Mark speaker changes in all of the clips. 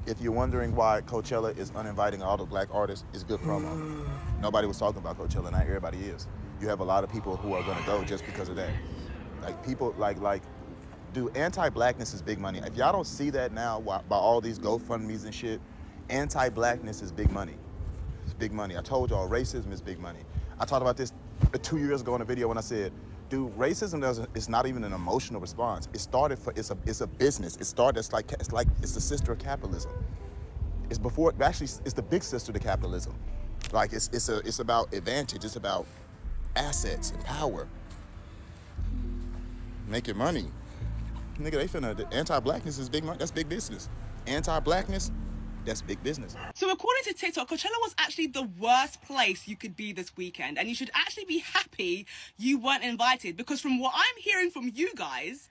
Speaker 1: If you're wondering why Coachella is uninviting all the black artists, it's good promo. Nobody was talking about Coachella, now everybody is. You have a lot of people who are gonna go just because of that. Like people, dude, anti-blackness is big money. If y'all don't see that now by all these GoFundMes and shit, anti-blackness is big money. It's big money. I told y'all, racism is big money. I talked about this 2 years ago in a video when I said, dude, racism it's not even an emotional response. It started it's a business. It started it's the sister of capitalism. It's the big sister to capitalism. Like it's about advantage. It's about assets and power. Making money. Nigga, the anti-blackness is big money. That's big business. Anti-blackness, that's big business.
Speaker 2: So according to TikTok, Coachella was actually the worst place you could be this weekend. And you should actually be happy you weren't invited. Because from what I'm hearing from you guys,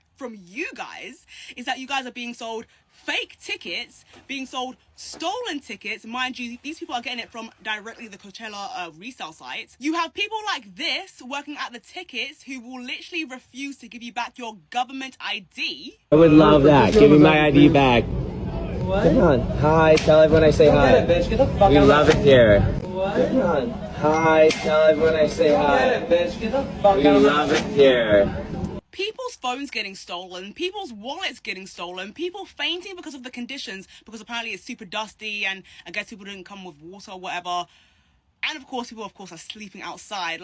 Speaker 2: is that you guys are being sold fake tickets, being sold stolen tickets. Mind you, these people are getting it from directly the Coachella resale site. You have people like this working at the tickets who will literally refuse to give you back your government ID.
Speaker 3: I would love that. Give me my ID back. What? Come on. Hi, tell everyone I say hi. Bitch. Get the fuck we love it here. What? Come on. Hi, tell everyone I say hi. Bitch. Get the fuck we love it here.
Speaker 2: People's phones getting stolen, people's wallets getting stolen, people fainting because of the conditions, because apparently it's super dusty and I guess people didn't come with water or whatever. And of course, people are sleeping outside.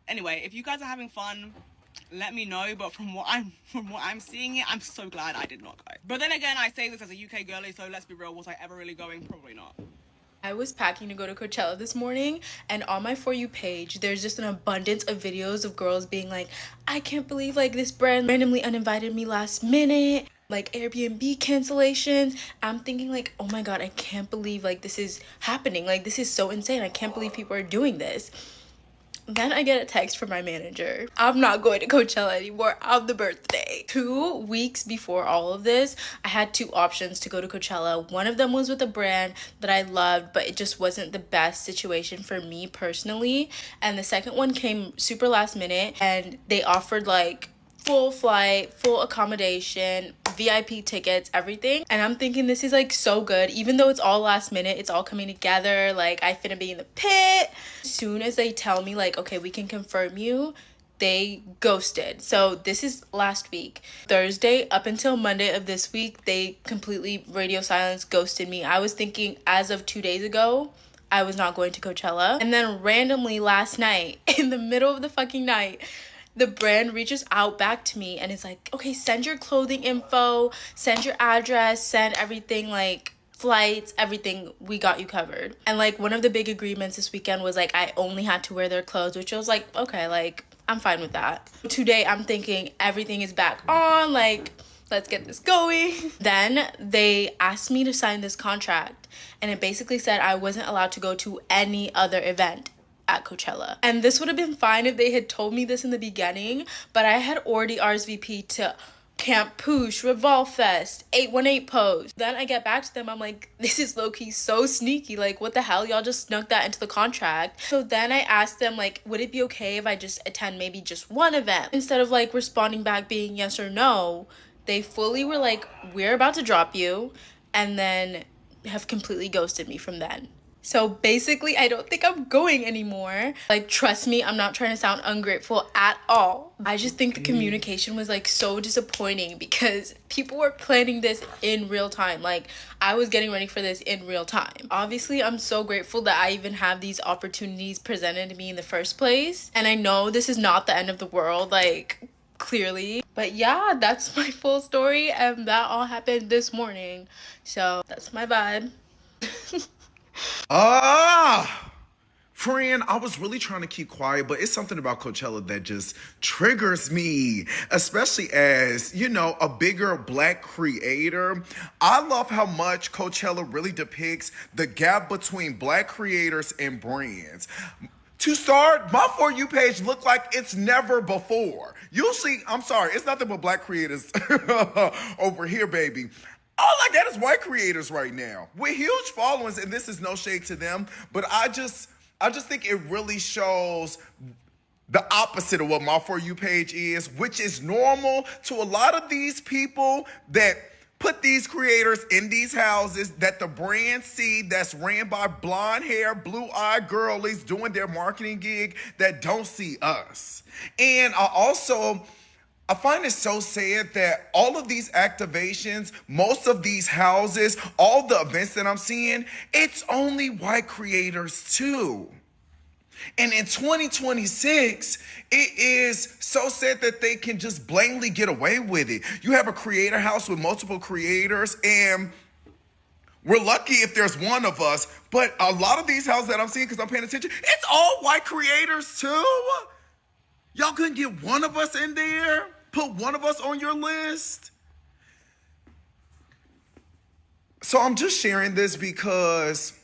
Speaker 2: Anyway, if you guys are having fun, let me know. But from what I'm seeing here, I'm so glad I did not go. But then again, I say this as a UK girlie, so let's be real, was I ever really going? Probably not.
Speaker 4: I was packing to go to Coachella this morning, and on my For You page, there's just an abundance of videos of girls being like, I can't believe this brand randomly uninvited me last minute, Airbnb cancellations. I'm thinking oh my god, I can't believe this is happening. This is so insane. I can't believe people are doing this. Then I get a text from my manager. I'm not going to Coachella anymore on the birthday. 2 weeks before all of this, I had 2 options to go to Coachella. One of them was with a brand that I loved, but it just wasn't the best situation for me personally. And the second one came super last minute, and they offered full flight, full accommodation, VIP tickets, everything. And I'm thinking this is so good. Even though it's all last minute, it's all coming together. I finna be in the pit. As soon as they tell me okay, we can confirm you, they ghosted. So this is last week. Thursday up until Monday of this week, they completely radio silence ghosted me. I was thinking as of 2 days ago, I was not going to Coachella. And then randomly last night, in the middle of the fucking night, the brand reaches out back to me and is like, okay, send your clothing info, send your address, send everything, flights, everything, we got you covered. And one of the big agreements this weekend was I only had to wear their clothes, which I was okay, I'm fine with that. Today I'm thinking everything is back on, let's get this going. Then they asked me to sign this contract, and it basically said I wasn't allowed to go to any other event at Coachella. And this would have been fine if they had told me this in the beginning, but I had already RSVP'd to Camp Poosh, Revolve Fest, 818 Pose. Then I get back to them, I'm like, this is low-key so sneaky, what the hell, y'all just snuck that into the contract. So then I asked them, would it be okay if I just attend maybe just one event? Instead of responding back being yes or no, they fully were we're about to drop you, and then have completely ghosted me from then. So basically, I don't think I'm going anymore. Trust me, I'm not trying to sound ungrateful at all. I just think the communication was so disappointing because people were planning this in real time. I was getting ready for this in real time. Obviously, I'm so grateful that I even have these opportunities presented to me in the first place. And I know this is not the end of the world, clearly. But yeah, that's my full story, and that all happened this morning. So that's my vibe.
Speaker 5: Friend, I was really trying to keep quiet, but it's something about Coachella that just triggers me, especially as, a bigger black creator. I love how much Coachella really depicts the gap between black creators and brands. To start, my For You page looked like it's never before. Usually, I'm sorry, it's nothing but black creators over here, baby. All I got is white creators right now with huge followings, and this is no shade to them, but I just think it really shows the opposite of what my For You page is, which is normal to a lot of these people that put these creators in these houses that the brands see, that's ran by blonde hair, blue-eyed girlies doing their marketing gig that don't see us. And I find it so sad that all of these activations, most of these houses, all the events that I'm seeing, it's only white creators too. And in 2026, it is so sad that they can just blatantly get away with it. You have a creator house with multiple creators, and we're lucky if there's one of us, but a lot of these houses that I'm seeing, because I'm paying attention, it's all white creators too. Y'all couldn't get one of us in there? Put one of us on your list? So I'm just sharing this because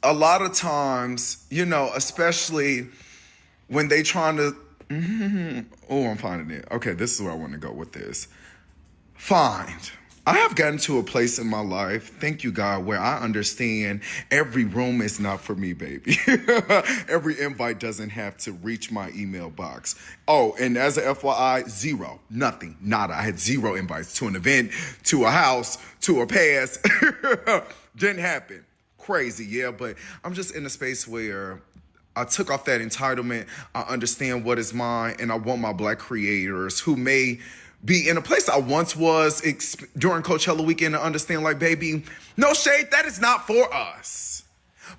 Speaker 5: a lot of times, you know, especially when they trying to, oh, I'm finding it. Okay, this is where I want to go with this. Find. I have gotten to a place in my life, thank you God, where I understand every room is not for me, baby. Every invite doesn't have to reach my email box. Oh, and as a FYI, zero, nothing, nada. I had 0 invites to an event, to a house, to a pass. Didn't happen. Crazy, yeah, but I'm just in a space where I took off that entitlement. I understand what is mine, and I want my Black creators who may be in a place I once was during Coachella weekend to understand, like, baby, no shade, that is not for us.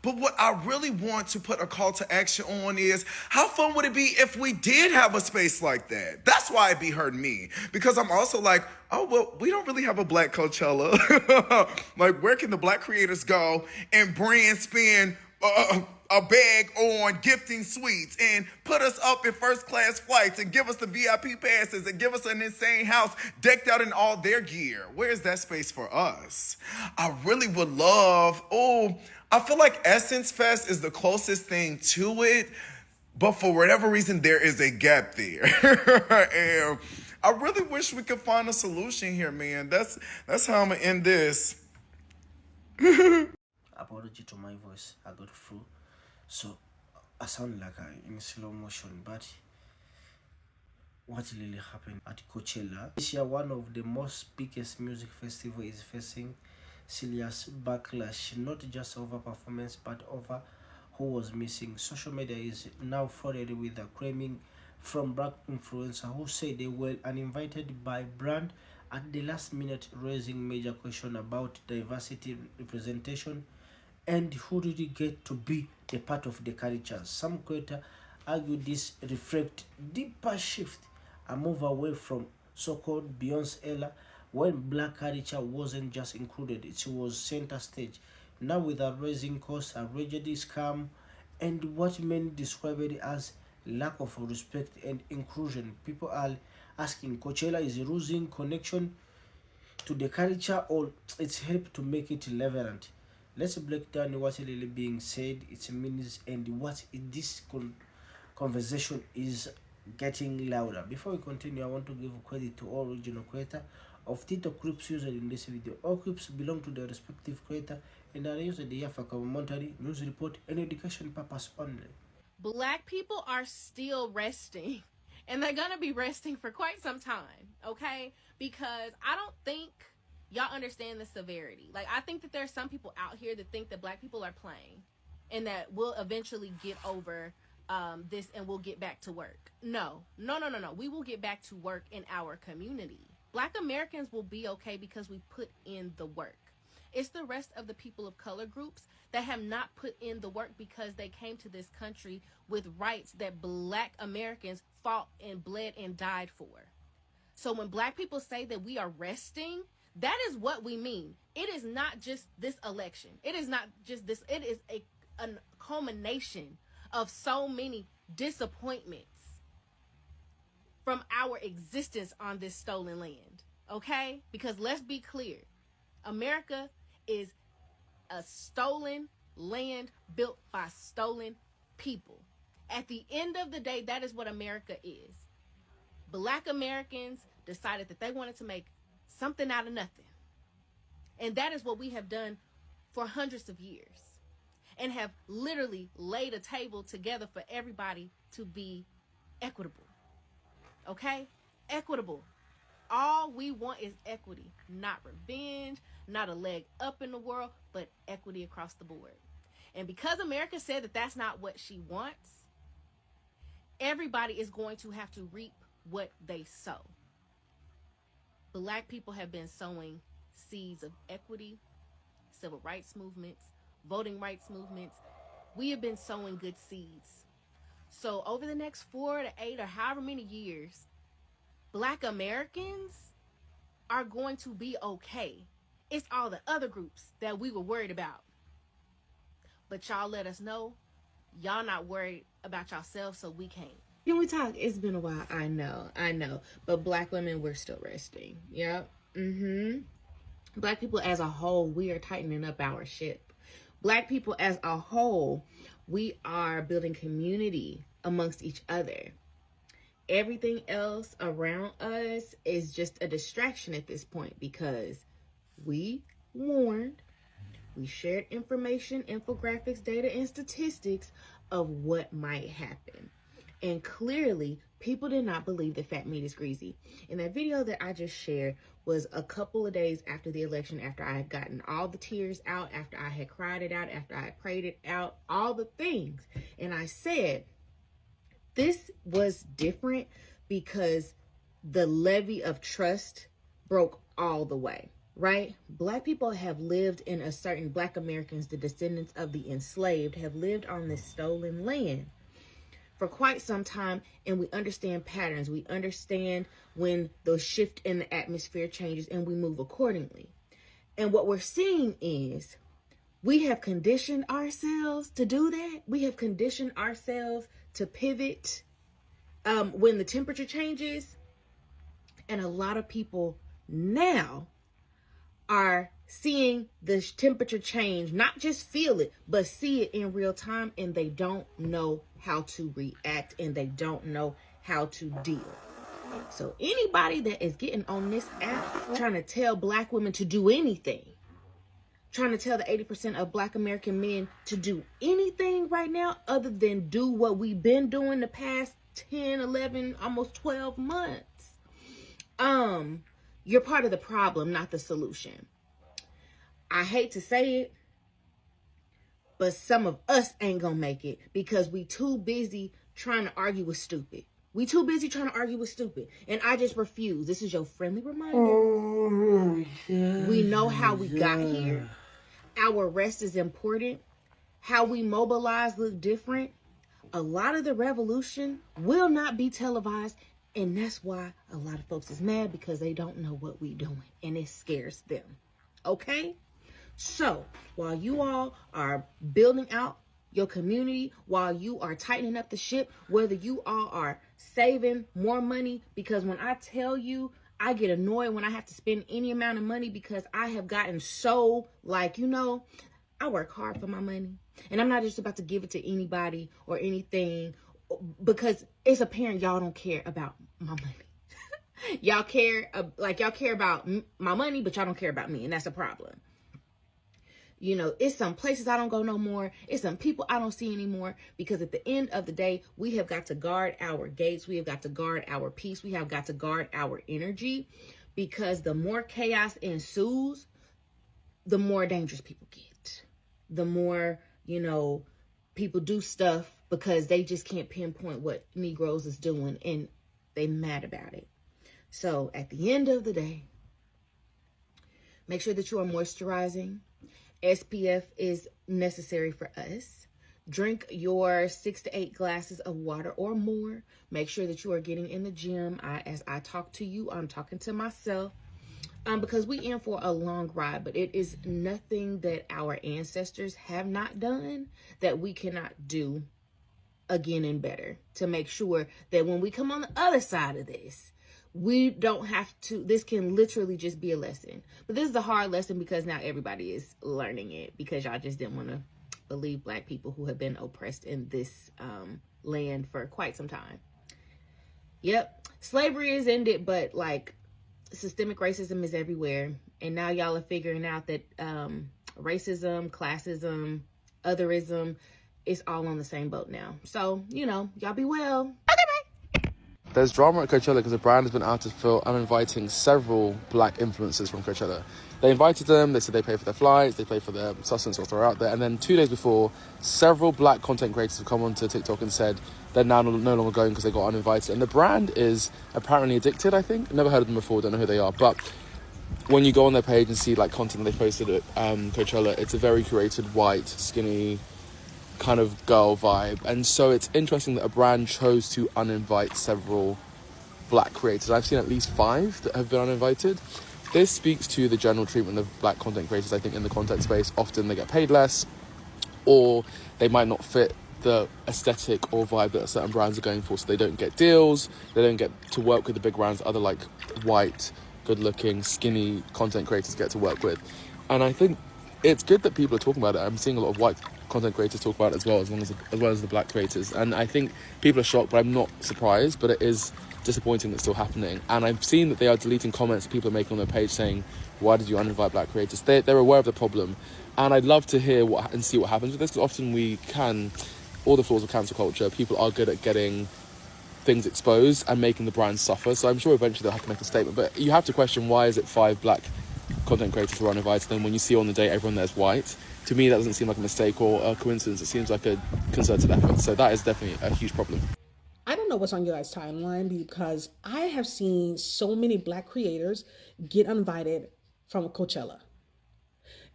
Speaker 5: But what I really want to put a call to action on is, how fun would it be if we did have a space like that? That's why it be hurting me. Because I'm also like, oh, well, we don't really have a Black Coachella. Like, where can the Black creators go and brands spend a bag on gifting suites and put us up in first class flights and give us the VIP passes and give us an insane house decked out in all their gear? Where's that space for us? I really would love, I feel like Essence Fest is the closest thing to it, but for whatever reason, there is a gap there. And I really wish we could find a solution here, man. That's how I'm gonna end this.
Speaker 6: Apology to my voice, I got flu, so I sound like I'm in slow motion. But what really happened at Coachella this year, one of the most biggest music festival, is facing serious backlash, not just over performance but over who was missing. Social media is now flooded with a claiming from Black influencers who say they were uninvited by brand at the last minute, raising major question about diversity representation and who really get to be a part of the culture. Some creators argue this reflects deeper shift, a move away from so-called Beyonce era, when Black culture wasn't just included, it was center stage. Now with a rising cost, a rigid scam, and what many describe it as lack of respect and inclusion, people are asking, Coachella is losing connection to the culture, or it's help to make it relevant? Let's break down what's really being said, its meanings, and what this conversation is getting louder. Before we continue, I want to give credit to all original creators of TikTok clips used in this video. All clips belong to their respective creator and are used here for commentary, news report, and education purpose only.
Speaker 7: Black people are still resting, and they're gonna be resting for quite some time, okay? Because I don't think y'all understand the severity. Like, I think that there's some people out here that think that Black people are playing and that we'll eventually get over this and we'll get back to work. No. We will get back to work in our community. Black Americans will be okay because we put in the work. It's the rest of the people of color groups that have not put in the work because they came to this country with rights that Black Americans fought and bled and died for. So when Black people say that we are resting, that is what we mean. It is not just this election. It is not just this. It is a culmination of so many disappointments from our existence on this stolen land. Okay? Because let's be clear. America is a stolen land built by stolen people. At the end of the day, that is what America is. Black Americans decided that they wanted to make something out of nothing. And that is what we have done for hundreds of years, and have literally laid a table together for everybody to be equitable. Okay? Equitable. All we want is equity, not revenge, not a leg up in the world, but equity across the board. And because America said that that's not what she wants, everybody is going to have to reap what they sow. Black people have been sowing seeds of equity, civil rights movements, voting rights movements. We have been sowing good seeds. So over the next 4 to 8 or however many years, Black Americans are going to be okay. It's all the other groups that we were worried about. But y'all let us know y'all not worried about yourselves, so we can't.
Speaker 8: Can we talk? It's been a while. I know. But Black women, we're still resting. Yep. Black people as a whole, we are tightening up our ship. Black people as a whole, we are building community amongst each other. Everything else around us is just a distraction at this point, because we warned, we shared information, infographics, data, and statistics of what might happen. And clearly, people did not believe that fat meat is greasy. And that video that I just shared was a couple of days after the election, after I had gotten all the tears out, after I had cried it out, after I had prayed it out, all the things. And I said, this was different because the levee of trust broke all the way, right? Black people have lived in a certain, Black Americans, the descendants of the enslaved, have lived on this stolen land for quite some time, and we understand patterns. We understand when the shift in the atmosphere changes, and we move accordingly. And what we're seeing is we have conditioned ourselves to do that. We have conditioned ourselves to pivot when the temperature changes. And a lot of people now are seeing the temperature change, not just feel it, but see it in real time, and they don't know how to react, and they don't know how to deal. So anybody that is getting on this app trying to tell Black women to do anything, trying to tell the 80% of Black American men to do anything right now other than do what we've been doing the past 10, 11, almost 12 months, you're part of the problem, not the solution. I hate to say it, but some of us ain't gonna make it because we too busy trying to argue with stupid. We too busy trying to argue with stupid. And I just refuse. This is your friendly reminder. We know how we got here. Our rest is important. How we mobilize look different. A lot of the revolution will not be televised. And that's why a lot of folks is mad, because they don't know what we doing. And it scares them. Okay? So, while you all are building out your community, while you are tightening up the ship, whether you all are saving more money, because when I tell you, I get annoyed when I have to spend any amount of money, because I have gotten so, like, you know, I work hard for my money. And I'm not just about to give it to anybody or anything, because it's apparent y'all don't care about my money. Y'all care, y'all care about my money, but y'all don't care about me, and that's a problem. You know, it's some places I don't go no more. It's some people I don't see anymore, because at the end of the day, we have got to guard our gates. We have got to guard our peace. We have got to guard our energy, because the more chaos ensues, the more dangerous people get. The more, you know, people do stuff because they just can't pinpoint what Negroes is doing, and they mad about it. So at the end of the day, make sure that you are moisturizing. SPF is necessary for us. Drink your 6 to 8 glasses of water or more. Make sure that you are getting in the gym. As I talk to you, I'm talking to myself, because we in for a long ride, but it is nothing that our ancestors have not done that we cannot do again and better, to make sure that when we come on the other side of this, we don't have to, this can literally just be a lesson. But this is a hard lesson because now everybody is learning it, because y'all just didn't want to believe Black people who have been oppressed in this land for quite some time. Yep, slavery is ended, but like systemic racism is everywhere. And now y'all are figuring out that racism, classism, otherism is all on the same boat now. So, you know, y'all be well. Okay, bye.
Speaker 9: there's drama at Coachella because the brand has been outed for uninviting several black influencers from Coachella. They invited them, they said they pay for their flights, they pay for their sustenance whilst they're out there, and then 2 days before, several black content creators have come onto TikTok and said they're now no longer going because they got uninvited. And the brand is apparently addicted, I think. Never heard of them before, don't know who they are, but when you go on their page and see like content they posted at Coachella, it's a very curated, white, skinny kind of girl vibe. And so it's interesting that a brand chose to uninvite several black creators. I've seen at least 5 that have been uninvited. This speaks to the general treatment of black content creators, I think, in the content space. Often they get paid less, or they might not fit the aesthetic or vibe that certain brands are going for, so they don't get deals, they don't get to work with the big brands other like white, good-looking, skinny content creators get to work with. And I think it's good that people are talking about it. I'm seeing a lot of white content creators talk about it as well as the black creators. And I think people are shocked, but I'm not surprised. But it is disappointing that's still happening. And I've seen that they are deleting comments that people are making on their page saying, why did you uninvite black creators? They're aware of the problem. And I'd love to hear and see what happens with this, because often all the flaws of cancel culture, people are good at getting things exposed and making the brand suffer. So I'm sure eventually they'll have to make a statement. But you have to question, why is it 5 black content creators who are uninvited, and when you see on the day everyone there's white? To me, that doesn't seem like a mistake or a coincidence. It seems like a concerted effort. So that is definitely a huge problem.
Speaker 10: I don't know what's on your guys' timeline, because I have seen so many black creators get uninvited from Coachella.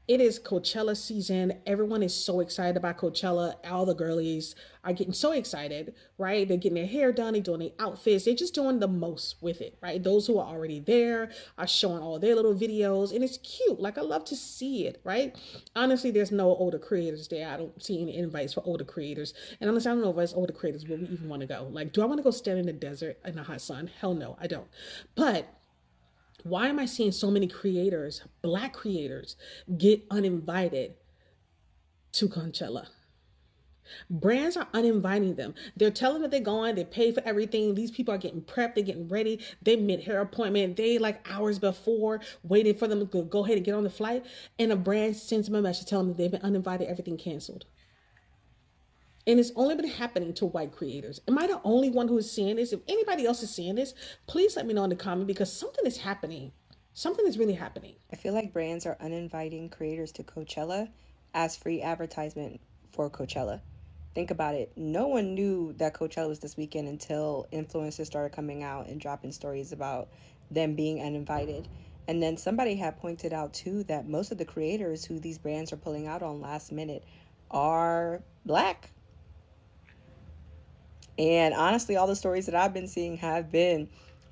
Speaker 10: It is Coachella season. Everyone is so excited about Coachella. All the girlies are getting so excited, right? They're getting their hair done, they're doing their outfits, they're just doing the most with it, right? Those who are already there are showing all their little videos, and it's cute. Like, I love to see it, right? Honestly, there's no older creators there. I don't see any invites for older creators. And honestly, I don't know if as older creators will we even want to go. Like, do I want to go stand in the desert in the hot sun? Hell no, I don't. But why am I seeing so many creators, black creators, get uninvited to Coachella? Brands are uninviting them. They're telling them they're going, they pay for everything. These people are getting prepped, they're getting ready. They mid-hair appointment, they like hours before, waiting for them to go ahead and get on the flight. And a brand sends them a message telling them they've been uninvited, everything canceled. And it's only been happening to white creators. Am I the only one who is seeing this? If anybody else is seeing this, please let me know in the comment, because something is happening. Something is really happening.
Speaker 11: I feel like brands are uninviting creators to Coachella as free advertisement for Coachella. Think about it. No one knew that Coachella was this weekend until influencers started coming out and dropping stories about them being uninvited. And then somebody had pointed out too that most of the creators who these brands are pulling out on last minute are black. And honestly, all the stories that I've been seeing have been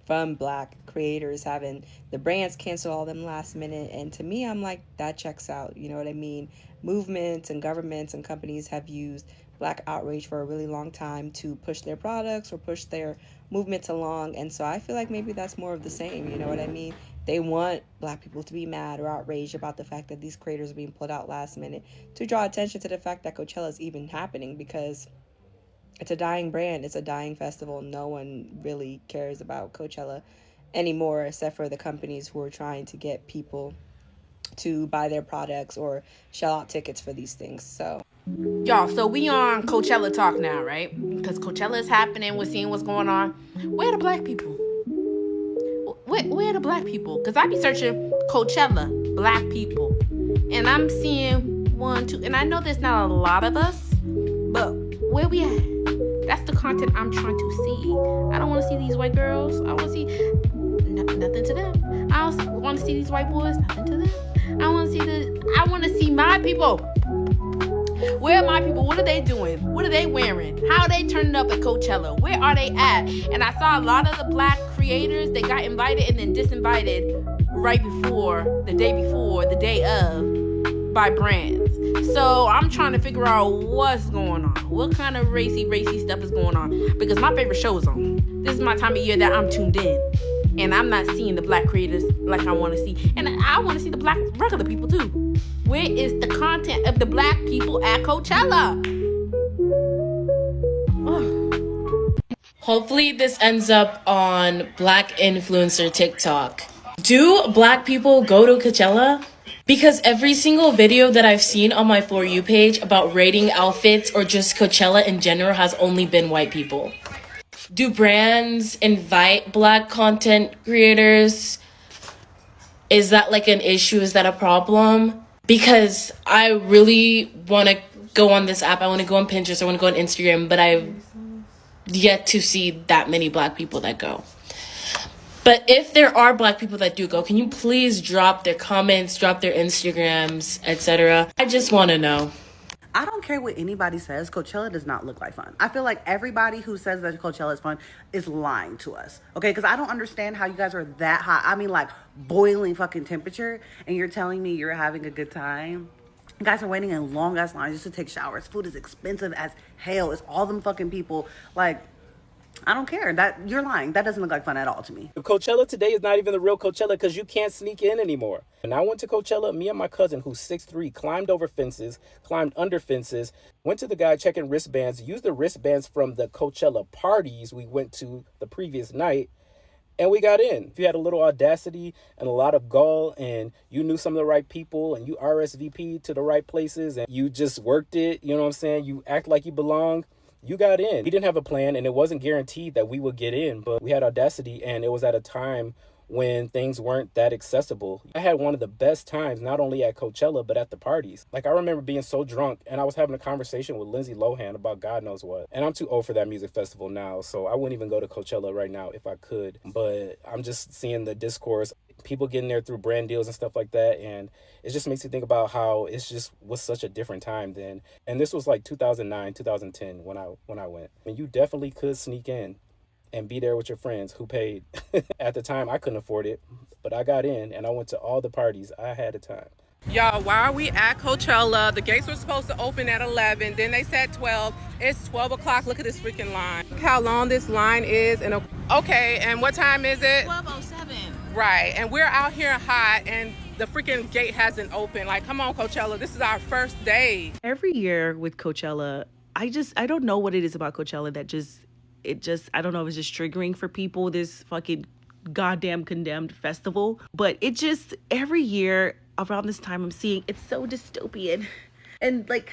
Speaker 11: from black creators having the brands cancel all them last minute. And to me, I'm like, that checks out. You know what I mean? Movements and governments and companies have used black outrage for a really long time to push their products or push their movements along. And so I feel like maybe that's more of the same. You know what I mean? They want black people to be mad or outraged about the fact that these creators are being pulled out last minute to draw attention to the fact that Coachella is even happening, because it's a dying brand. It's a dying festival. No one really cares about Coachella anymore, except for the companies who are trying to get people to buy their products or shell out tickets for these things. So,
Speaker 7: y'all, so we on Coachella talk now, right? Because Coachella is happening. We're seeing what's going on. Where are the black people? Where are the black people? Because I be searching Coachella, black people. And I'm seeing 1, 2, and I know there's not a lot of us, but where we at? That's the content I'm trying to see. I don't want to see these white girls. I want to see nothing to them. I don't want to see these white boys. Nothing to them. I want to see my people. Where are my people? What are they doing? What are they wearing? How are they turning up at Coachella? Where are they at? And I saw a lot of the black creators, they got invited and then disinvited right before, the day before, the day of, by brands. So I'm trying to figure out what's going on. What kind of racy stuff is going on? Because my favorite show is on. This is my time of year that I'm tuned in. And I'm not seeing the black creators like I want to see. And I want to see the black regular people too. Where is the content of the black people at Coachella?
Speaker 12: Hopefully this ends up on Black Influencer TikTok. Do black people go to Coachella? Because every single video that I've seen on my For You page about rating outfits or just Coachella in general has only been white people. Do brands invite Black content creators? Is that like an issue? Is that a problem? Because I really want to go on this app. I want to go on Pinterest. I want to go on Instagram, but I've yet to see that many Black people that go. But if there are Black people that do go, can you please drop their comments, drop their Instagrams, etc.? I just want to know.
Speaker 13: I don't care what anybody says. Coachella does not look like fun. I feel like everybody who says that Coachella is fun is lying to us. Okay, because I don't understand how you guys are that hot. I mean, like boiling fucking temperature, and you're telling me you're having a good time. You guys are waiting in long ass lines just to take showers. Food is expensive as hell. It's all them fucking people. Like, I don't care. That you're lying. That doesn't look like fun at all to me.
Speaker 14: Coachella today is not even the real Coachella because you can't sneak in anymore. When I went to Coachella, me and my cousin, who's 6'3", climbed over fences, climbed under fences, went to the guy checking wristbands, used the wristbands from the Coachella parties we went to the previous night, and we got in. If you had a little audacity and a lot of gall and you knew some of the right people and you RSVP'd to the right places and you just worked it, you know what I'm saying? You act like you belong. You got in. We didn't have a plan and it wasn't guaranteed that we would get in, but we had audacity and it was at a time when things weren't that accessible. I had one of the best times, not only at Coachella, but at the parties. Like, I remember being so drunk and I was having a conversation with Lindsay Lohan about God knows what. And I'm too old for that music festival now, so I wouldn't even go to Coachella right now if I could. But I'm just seeing the discourse, people getting there through brand deals and stuff like that, and it just makes you think about how it's just was such a different time then. And this was like 2009, 2010 when I went. And you definitely could sneak in and be there with your friends who paid. At the time, I couldn't afford it, but I got in and I went to all the parties. I had a time.
Speaker 15: Y'all, why are we at Coachella? The gates were supposed to open at 11, then they said 12. It's 12 o'clock. Look at this freaking line. Look how long this line is. And okay, and what time is it?
Speaker 7: 12:07.
Speaker 15: Right, and we're out here hot and the freaking gate hasn't opened. Like, come on, Coachella, this is our first day.
Speaker 16: Every year with Coachella, I don't know what it is about Coachella that I don't know if it's just triggering for people, this fucking goddamn condemned festival. But it just, every year around this time, I'm seeing it's so dystopian. And like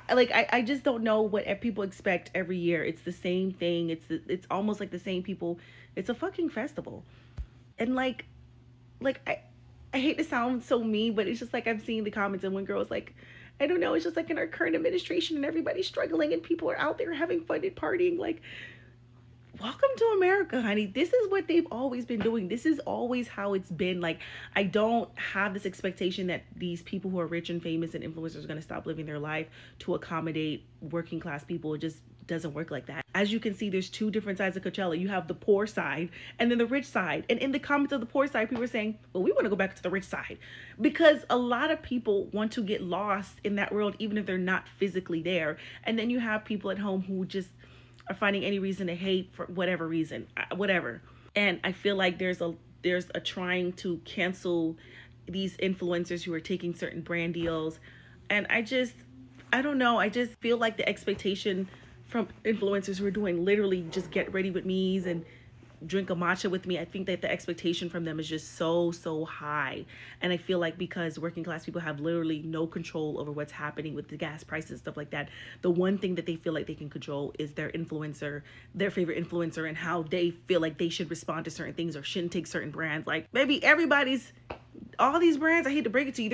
Speaker 16: I just don't know what people expect every year. It's the same thing. It's almost like the same people. It's a fucking festival. And like I hate to sound so mean, but it's just like I'm seeing the comments and one girl's like, I don't know, it's just like in our current administration and everybody's struggling and people are out there having fun and partying. Like, welcome to America, honey. This is what they've always been doing. This is always how it's been. Like, I don't have this expectation that these people who are rich and famous and influencers are going to stop living their life to accommodate working class people. It just doesn't work like that. As you can see, there's two different sides of Coachella. You have the poor side and then the rich side. And in the comments of the poor side, people are saying, well, we want to go back to the rich side, because a lot of people want to get lost in that world, even if they're not physically there. And then you have people at home who just are finding any reason to hate for whatever reason, whatever. And I feel like there's a trying to cancel these influencers who are taking certain brand deals. And I don't know. I just feel like the expectation from influencers who are doing literally just get ready with me's and drink a matcha with me, I think that the expectation from them is just so high. And I feel like because working class people have literally no control over what's happening with the gas prices and stuff like that, the one thing that they feel like they can control is their influencer, their favorite influencer, and how they feel like they should respond to certain things or shouldn't take certain brands. Like, maybe all these brands, I hate to break it to you,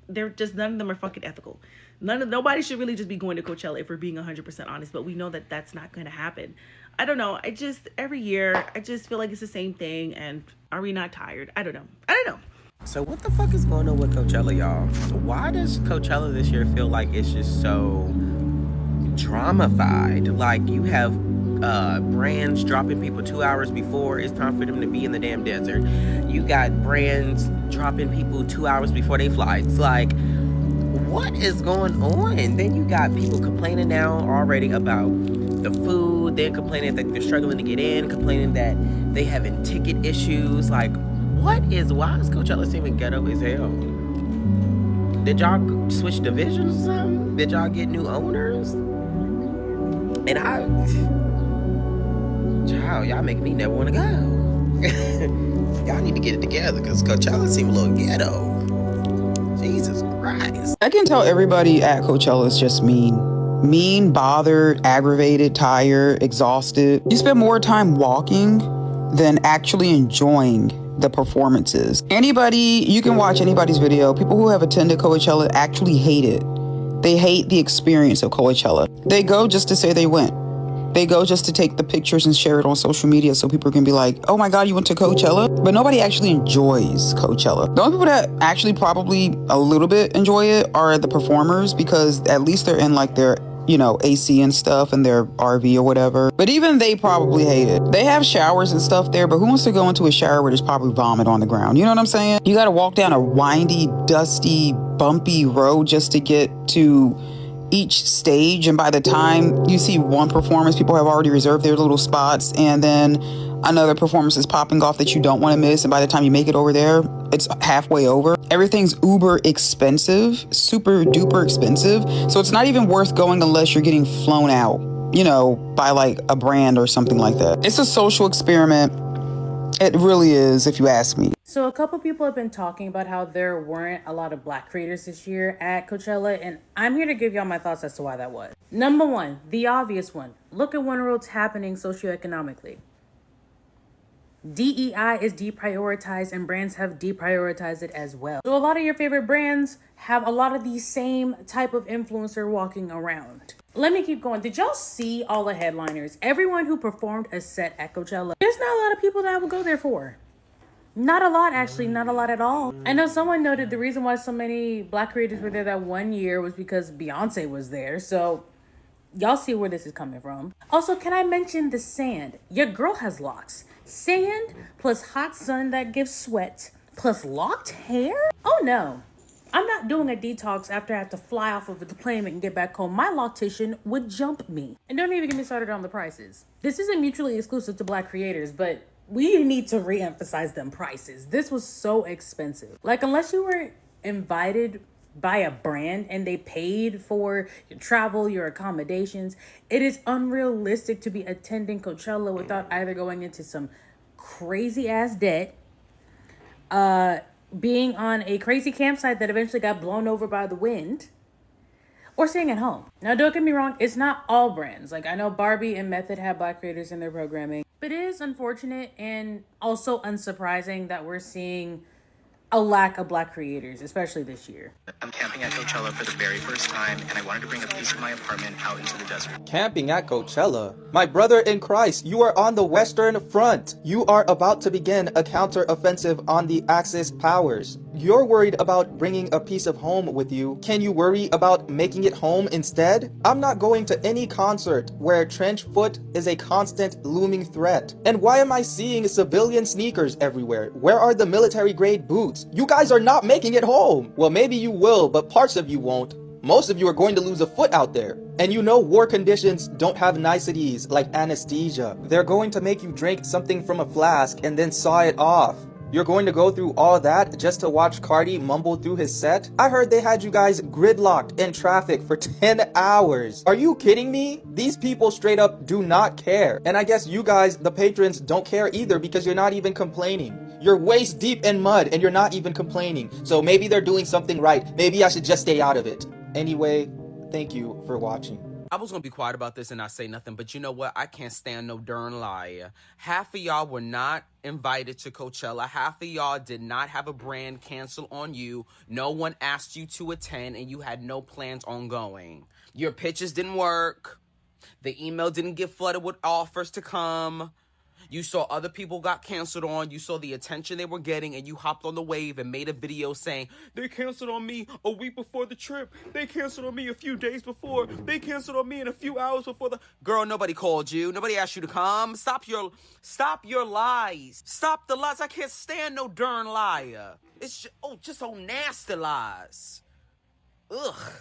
Speaker 16: they're just, none of them are fucking ethical. Nobody should really just be going to Coachella, if we're being 100% honest, but we know that that's not going to happen. I don't know. Every year, I just feel like it's the same thing. And are we not tired? I don't know.
Speaker 3: So what the fuck is going on with Coachella, y'all? Why does Coachella this year feel like it's just so dramified? Like, you have brands dropping people 2 hours before it's time for them to be in the damn desert. You got brands dropping people 2 hours before they fly. It's like, what is going on? Then you got people complaining now already about the food, then complaining that they're struggling to get in, complaining that they having ticket issues. Like, why is Coachella seeming ghetto as hell? Did y'all switch divisions or something? Did y'all get new owners? And y'all make me never want to go. Y'all need to get it together, because Coachella seem a little ghetto. Jesus Christ.
Speaker 17: I can tell everybody at Coachella is just mean. mean, bothered, aggravated, tired, exhausted. You spend more time walking than actually enjoying the performances. Anybody, you can watch anybody's video. People who have attended Coachella actually hate it. They hate the experience of Coachella. They go just to say they went. They go just to take the pictures and share it on social media so people can be like, oh my God, you went to Coachella? But nobody actually enjoys Coachella. The only people that actually probably a little bit enjoy it are the performers, because at least they're in like their, you know, AC and stuff and their RV or whatever. But even they probably hate it. They have showers and stuff there, but who wants to go into a shower where there's probably vomit on the ground? You know what I'm saying? You got to walk down a windy, dusty, bumpy road just to get to each stage, and by the time you see one performance, people have already reserved their little spots, and then another performance is popping off that you don't want to miss, and by the time you make it over there, it's halfway over. Everything's uber expensive, super duper expensive, so it's not even worth going unless you're getting flown out, you know, by like a brand or something like that. It's a social experiment. It really is, if you ask me.
Speaker 18: So a couple people have been talking about how there weren't a lot of Black creators this year at Coachella, and I'm here to give y'all my thoughts as to why that was. Number one, the obvious one. Look at what's happening socioeconomically. DEI is deprioritized, and brands have deprioritized it as well. So a lot of your favorite brands have a lot of the same type of influencer walking around. Let me keep going. Did y'all see all the headliners? Everyone who performed a set at Coachella. There's not a lot of people that would go there for. Not a lot, actually. Not a lot at all. I know someone noted the reason why so many Black creators were there that one year was because Beyonce was there. So y'all see where this is coming from. Also, can I mention the sand? Your girl has locks. Sand plus hot sun that gives sweat plus locked hair? Oh no. I'm not doing a detox after I have to fly off of the plane and get back home. My loctician would jump me. And don't even get me started on the prices. This isn't mutually exclusive to Black creators, but we need to re-emphasize them prices. This was so expensive. Like, unless you were invited by a brand and they paid for your travel, your accommodations, it is unrealistic to be attending Coachella without either going into some crazy ass debt, being on a crazy campsite that eventually got blown over by the wind, or staying at home. Now, don't get me wrong, it's not all brands. Like, I know Barbie and Method have Black creators in their programming, but it is unfortunate and also unsurprising that we're seeing a lack of Black creators, especially this year.
Speaker 19: I'm camping at Coachella for the very first time, and I wanted to bring a piece of my apartment out into the desert.
Speaker 20: Camping at Coachella? My brother in Christ, you are on the Western Front. You are about to begin a counter-offensive on the Axis powers. You're worried about bringing a piece of home with you. Can you worry about making it home instead? I'm not going to any concert where trench foot is a constant looming threat. And why am I seeing civilian sneakers everywhere? Where are the military-grade boots? You guys are not making it home. Well, maybe you will, but parts of you won't. Most of you are going to lose a foot out there. And you know war conditions don't have niceties like anesthesia. They're going to make you drink something from a flask and then saw it off. You're going to go through all that just to watch Cardi mumble through his set? I heard they had you guys gridlocked in traffic for 10 hours. Are you kidding me? These people straight up do not care. And I guess you guys, the patrons, don't care either because you're not even complaining. You're waist deep in mud and you're not even complaining. So maybe they're doing something right. Maybe I should just stay out of it. Anyway, thank you for watching.
Speaker 21: I was gonna be quiet about this and not say nothing, but you know what? I can't stand no darn liar. Half of y'all were not invited to Coachella. Half of y'all did not have a brand cancel on you. No one asked you to attend, and you had no plans on going. Your pitches didn't work. The email didn't get flooded with offers to come. You saw other people got canceled on. You saw the attention they were getting, and you hopped on the wave and made a video saying, they canceled on me a week before the trip. They canceled on me a few days before. They canceled on me in a few hours before the... Girl, nobody called you. Nobody asked you to come. Stop your lies. Stop the lies. I can't stand no darn liar. It's just so nasty lies. Ugh.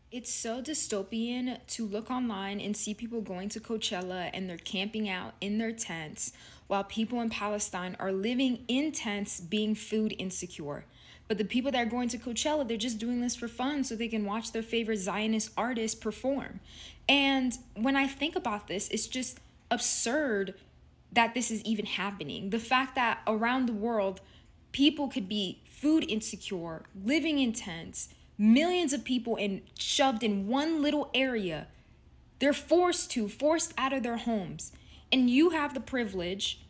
Speaker 22: It's so dystopian to look online and see people going to Coachella and they're camping out in their tents while people in Palestine are living in tents being food insecure. But the people that are going to Coachella, they're just doing this for fun so they can watch their favorite Zionist artists perform. And when I think about this, it's just absurd that this is even happening. The fact that around the world, people could be food insecure, living in tents, millions of people shoved in one little area, They're forced out of their homes. And you have the privilege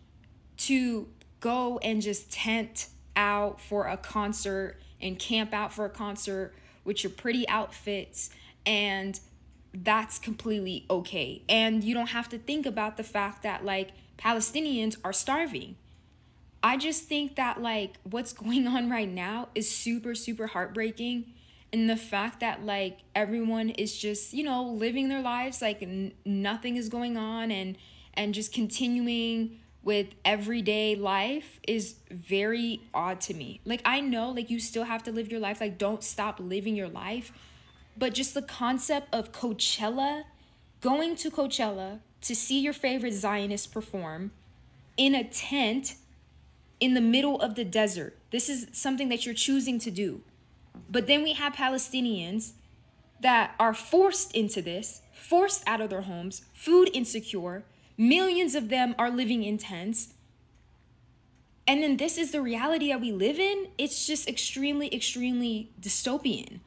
Speaker 22: to go and just tent out for a concert and camp out for a concert with your pretty outfits, and that's completely okay. And you don't have to think about the fact that like Palestinians are starving. I just think that like what's going on right now is super, super heartbreaking. And the fact that like everyone is just, you know, living their lives like nothing is going on, and just continuing with everyday life is very odd to me. Like, I know like you still have to live your life, like don't stop living your life, but just the concept of Coachella, going to Coachella to see your favorite Zionist perform in a tent in the middle of the desert. This is something that you're choosing to do. But then we have Palestinians that are forced into this, forced out of their homes, food insecure. Millions of them are living in tents. And then this is the reality that we live in. It's just extremely, extremely dystopian.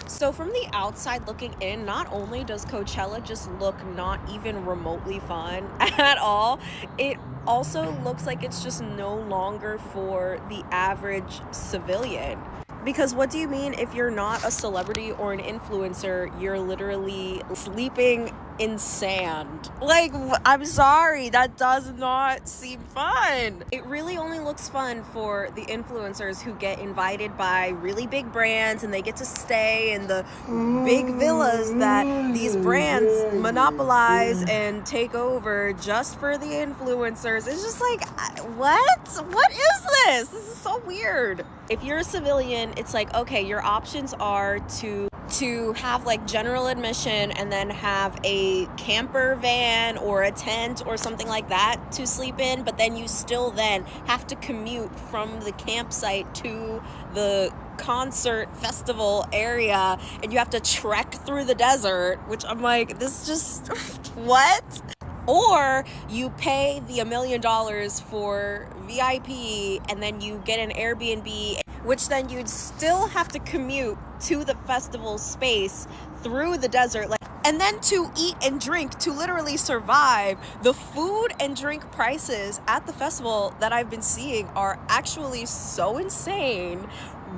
Speaker 1: So from the outside looking in, not only does Coachella just look not even remotely fun at all, it also looks like it's just no longer for the average civilian. Because what do you mean if you're not a celebrity or an influencer, you're literally sleeping in sand? Like, I'm sorry, that does not seem fun. It really only looks fun for the influencers who get invited by really big brands and they get to stay in the big villas that these brands monopolize and take over just for the influencers. It's just like, what? What is this? This is so weird. If you're a civilian, it's like, okay, your options are to have like general admission and then have a camper van or a tent or something like that to sleep in, but then you still then have to commute from the campsite to the concert festival area, and you have to trek through the desert, which I'm like, this just what? Or you pay the $1 million for VIP and then you get an Airbnb, which then you'd still have to commute to the festival space through the desert, like, and then to eat and drink, to literally survive. The food and drink prices at the festival that I've been seeing are actually so insane.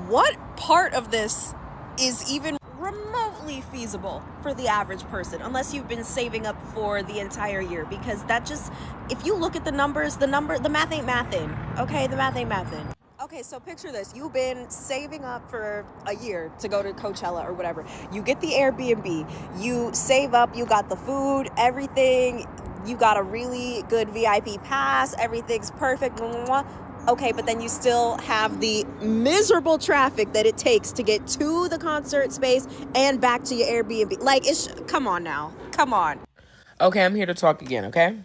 Speaker 1: What part of this is even remotely feasible for the average person, unless you've been saving up for the entire year? Because that just, if you look at the numbers, the math ain't mathin', okay? The math ain't mathin'. Okay, so picture this. You've been saving up for a year to go to Coachella or whatever. You get the Airbnb, you save up, you got the food, everything, you got a really good VIP pass, everything's perfect, blah, blah, blah. Okay, but then you still have the miserable traffic that it takes to get to the concert space and back to your Airbnb. Like, come on now. Come on.
Speaker 2: Okay, I'm here to talk again, okay?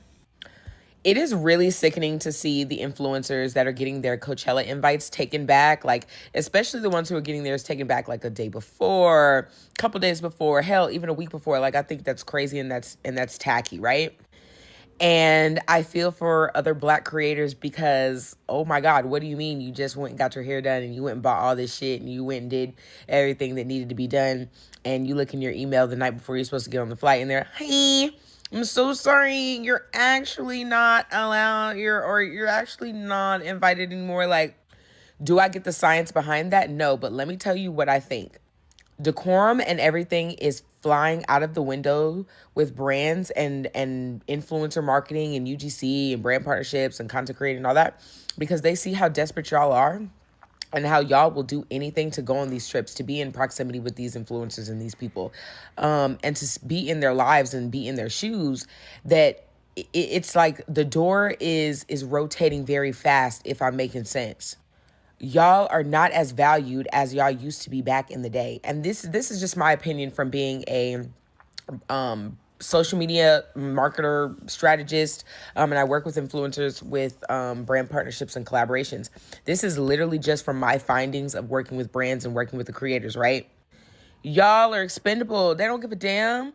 Speaker 2: It is really sickening to see the influencers that are getting their Coachella invites taken back, like, especially the ones who are getting theirs taken back like a day before, a couple days before, hell, even a week before. Like, I think that's crazy and that's tacky, right? And I feel for other Black creators because, oh my God, what do you mean? You just went and got your hair done and you went and bought all this shit and you went and did everything that needed to be done. And you look in your email the night before you're supposed to get on the flight and they're, hey, I'm so sorry, you're actually not allowed, you're actually not invited anymore. Like, do I get the science behind that? No, but let me tell you what I think. Decorum and everything is flying out of the window with brands and influencer marketing and UGC and brand partnerships and content creating and all that, because they see how desperate y'all are and how y'all will do anything to go on these trips, to be in proximity with these influencers and these people, and to be in their lives and be in their shoes, that it's like the door is rotating very fast, if I'm making sense. Y'all are not as valued as y'all used to be back in the day. And this is just my opinion from being a social media marketer, strategist, and I work with influencers with brand partnerships and collaborations. This is literally just from my findings of working with brands and working with the creators, right? Y'all are expendable. They don't give a damn.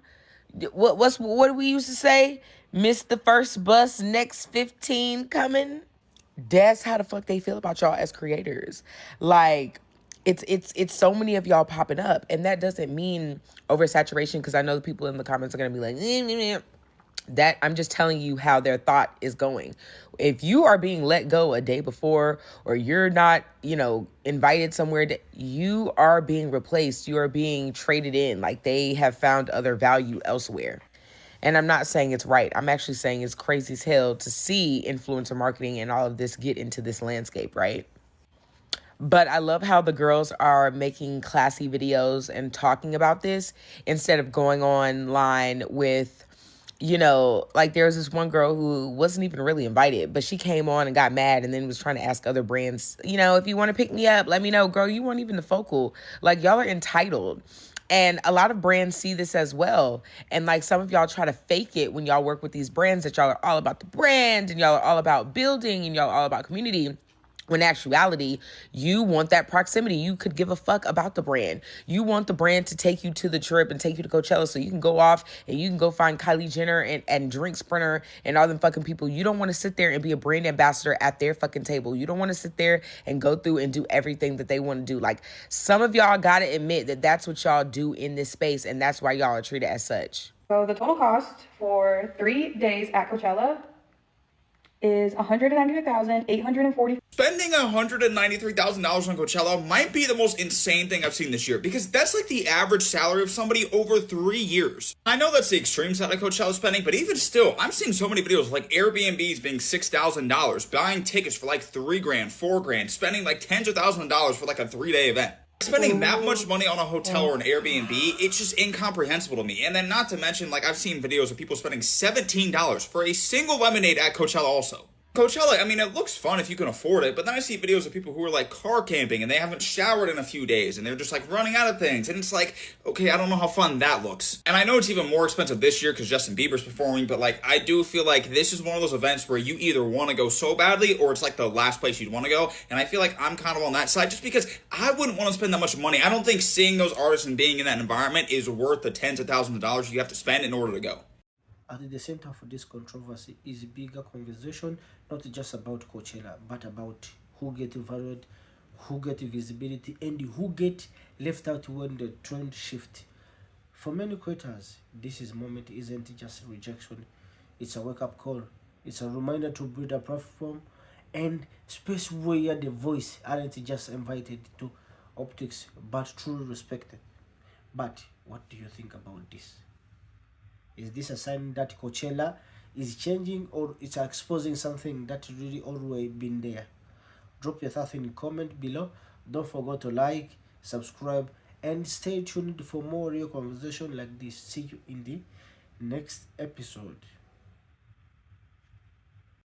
Speaker 2: What do we used to say? Miss the first bus, next 15 coming. That's how the fuck they feel about y'all as creators. Like, it's so many of y'all popping up, and that doesn't mean oversaturation, because I know the people in the comments are gonna be like, that I'm just telling you how their thought is going. If you are being let go a day before, or you're not, invited somewhere, you are being replaced. You are being traded in. Like, they have found other value elsewhere. And I'm not saying it's right. I'm actually saying it's crazy as hell to see influencer marketing and all of this get into this landscape, right? But I love how the girls are making classy videos and talking about this instead of going online with, like there was this one girl who wasn't even really invited, but she came on and got mad and then was trying to ask other brands, if you want to pick me up, let me know. Girl, you weren't even the focal. Like, y'all are entitled. And a lot of brands see this as well. And like, some of y'all try to fake it when y'all work with these brands, that y'all are all about the brand and y'all are all about building and y'all are all about community. When in actuality, you want that proximity. You could give a fuck about the brand. You want the brand to take you to the trip and take you to Coachella so you can go off and you can go find Kylie Jenner and Drink Sprinter and all them fucking people. You don't want to sit there and be a brand ambassador at their fucking table. You don't want to sit there and go through and do everything that they want to do. Like, some of y'all got to admit that that's what y'all do in this space, and that's why y'all are treated as such.
Speaker 4: So the total cost for 3 days at Coachella is $193,840.
Speaker 5: Spending $193,000 on Coachella might be the most insane thing I've seen this year, because that's like the average salary of somebody over 3 years. I know that's the extreme side of Coachella spending, but even still, I'm seeing so many videos like Airbnbs being $6,000, buying tickets for like $3,000, $4,000, spending like tens of thousands of dollars for like a 3-day event. Spending that much money on a hotel or an Airbnb, it's just incomprehensible to me. And then not to mention, like, I've seen videos of people spending $17 for a single lemonade at Coachella also. Coachella, I mean, it looks fun if you can afford it, but then I see videos of people who are like car camping and they haven't showered in a few days and they're just like running out of things, and it's like, okay, I don't know how fun that looks. And I know it's even more expensive this year because Justin Bieber's performing, but like, I do feel like this is one of those events where you either want to go so badly or it's like the last place you'd want to go, and I feel like I'm kind of on that side just because I wouldn't want to spend that much money. I don't think seeing those artists and being in that environment is worth the tens of thousands of dollars you have to spend in order to go.
Speaker 6: At the center for this controversy is a bigger conversation, not just about Coachella, but about who get invited, who get visibility, and who get left out when the trend shift. For many creators, this moment isn't just rejection, it's a wake-up call. It's a reminder to build a platform and space where the voice aren't just invited to optics, but truly respected. But what do you think about this? Is this a sign that Coachella is changing, or it's exposing something that really always been there? Drop your thoughts in the comment below. Don't forget to like, subscribe, and stay tuned for more real conversation like this. See you in the next episode.